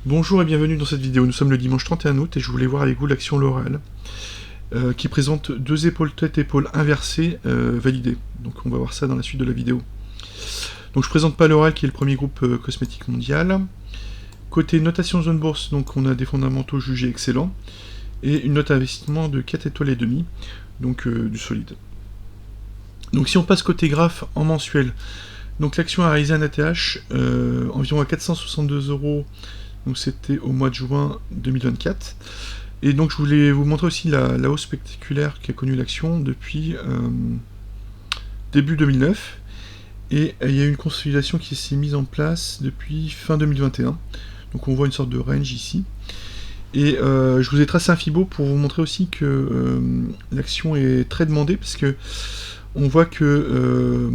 Bonjour et bienvenue dans cette vidéo. Nous sommes le dimanche 31 août et je voulais voir avec vous l'action L'Oréal qui présente deux épaules tête-épaule inversées validées. Donc on va voir ça dans la suite de la vidéo. Donc je présente pas L'Oréal qui est le premier groupe cosmétique mondial. Côté notation zone bourse, donc on a des fondamentaux jugés excellents et une note d'investissement de 4 étoiles et demie, donc du solide. Donc si on passe côté graphe en mensuel, donc l'action a réalisé un ATH environ à 462 €. Donc c'était au mois de juin 2024. Et donc je voulais vous montrer aussi la hausse spectaculaire qu'a connue l'action depuis début 2009. Et il y a une consolidation qui s'est mise en place depuis fin 2021. Donc on voit une sorte de range ici. Et je vous ai tracé un Fibo pour vous montrer aussi que l'action est très demandée, parce que on voit que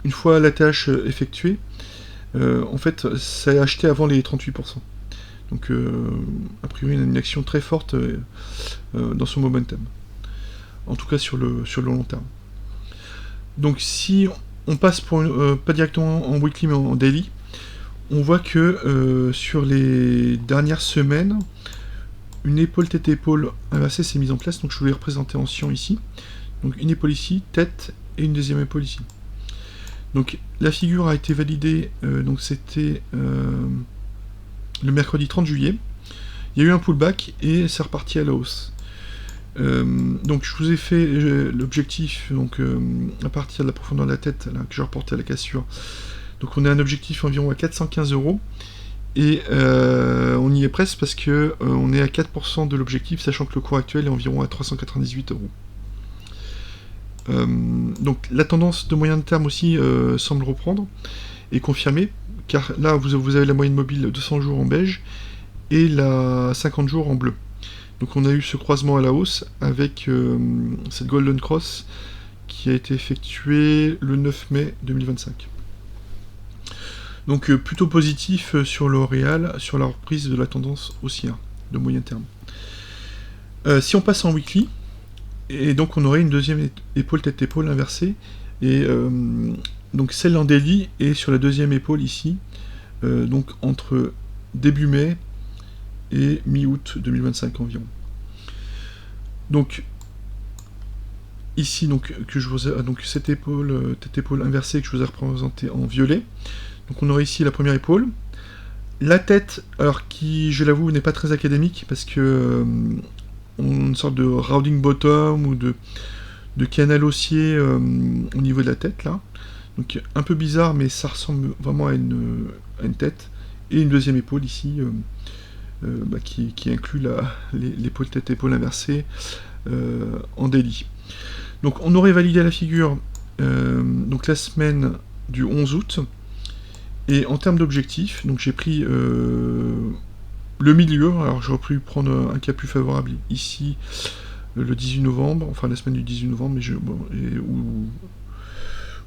une fois l'ATH effectué, en fait, ça a acheté avant les 38%. Donc, a priori, on a une action très forte dans son momentum. En tout cas, sur le long terme. Donc, si on passe pour pas directement en weekly, mais en daily, on voit que sur les dernières semaines, une épaule tête-épaule inversée s'est mise en place. Donc, je vais représenter en cyan ici. Donc, une épaule ici, tête, et une deuxième épaule ici. Donc la figure a été validée, donc c'était le mercredi 30 juillet. Il y a eu un pullback et c'est reparti à la hausse. Donc je vous ai fait l'objectif à partir de la profondeur de la tête là, que j'ai reporté à la cassure. Donc on a un objectif environ à 415 € et on y est presque parce que on est à 4% de l'objectif, sachant que le cours actuel est environ à 398 €. Donc la tendance de moyen terme aussi semble reprendre et confirmer, car là vous avez la moyenne mobile 200 jours en beige et la 50 jours en bleu. Donc on a eu ce croisement à la hausse avec cette Golden Cross qui a été effectuée le 9 mai 2025. Donc plutôt positif sur L'Oréal, sur la reprise de la tendance haussière de moyen terme. Si on passe en weekly, et donc on aurait une deuxième épaule tête-épaule inversée, et donc celle en daily est sur la deuxième épaule ici, donc entre début mai et mi-août 2025 environ. Donc ici donc cette épaule tête-épaule inversée que je vous ai représentée en violet. Donc on aurait ici la première épaule, la tête, alors qui, je l'avoue, n'est pas très académique parce que une sorte de rounding bottom ou de canal haussier au niveau de la tête là, donc un peu bizarre, mais ça ressemble vraiment à une tête, et une deuxième épaule ici qui inclut l'épaule tête-épaule inversée en daily. Donc on aurait validé la figure donc la semaine du 11 août, et en termes d'objectifs, donc j'ai pris le milieu. Alors j'aurais pu prendre un cas plus favorable ici le 18 novembre, enfin la semaine du 18 novembre, mais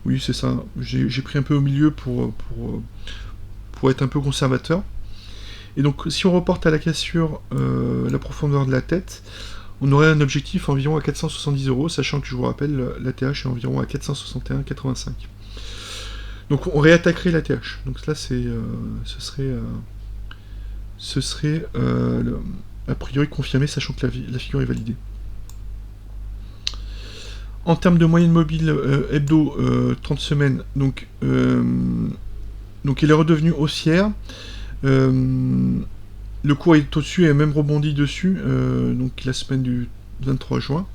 oui c'est ça, j'ai pris un peu au milieu pour être un peu conservateur. Et donc si on reporte à la cassure la profondeur de la tête, on aurait un objectif environ à 470 €, sachant que je vous rappelle l'ATH est environ à 461,85. Donc on réattaquerait l'ATH. Donc là ce serait a priori confirmé, sachant que la figure est validée. En termes de moyenne mobile hebdo 30 semaines, donc elle est redevenue haussière. Le cours est au-dessus et a même rebondi dessus, donc la semaine du 23 juin.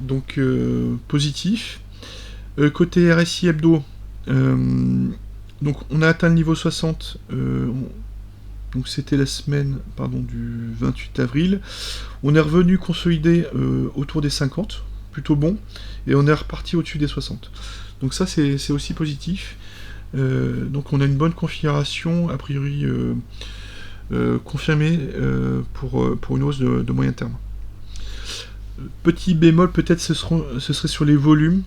Donc positif. Côté RSI hebdo, donc on a atteint le niveau 60. Donc c'était la semaine du 28 avril. On est revenu consolider autour des 50, plutôt bon, et on est reparti au-dessus des 60. Donc ça c'est aussi positif. Donc on a une bonne configuration, a priori confirmée pour une hausse de moyen terme. Petit bémol peut-être ce serait sur les volumes.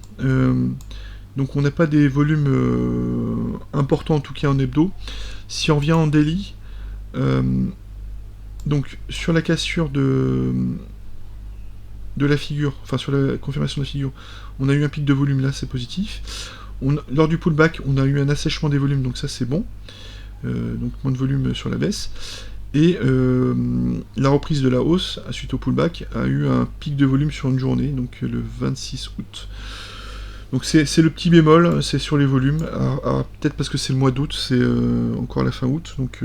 Donc on n'a pas des volumes importants, en tout cas en hebdo. Si on revient en daily, donc sur la cassure de la figure, enfin sur la confirmation de la figure, on a eu un pic de volume là, c'est positif. Lors du pullback, on a eu un assèchement des volumes, donc ça c'est bon. donc moins de volume sur la baisse. Et la reprise de la hausse, suite au pullback, a eu un pic de volume sur une journée, donc le 26 août. Donc c'est le petit bémol, c'est sur les volumes. Peut-être parce que c'est le mois d'août, c'est encore la fin août, donc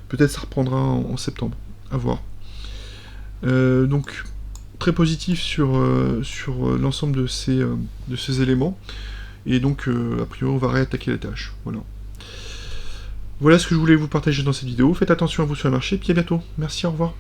peut-être ça reprendra en septembre, à voir. Donc très positif sur l'ensemble de ces éléments, et donc a priori on va réattaquer la tâche. Voilà ce que je voulais vous partager dans cette vidéo. Faites attention à vous sur le marché, puis à bientôt. Merci, au revoir.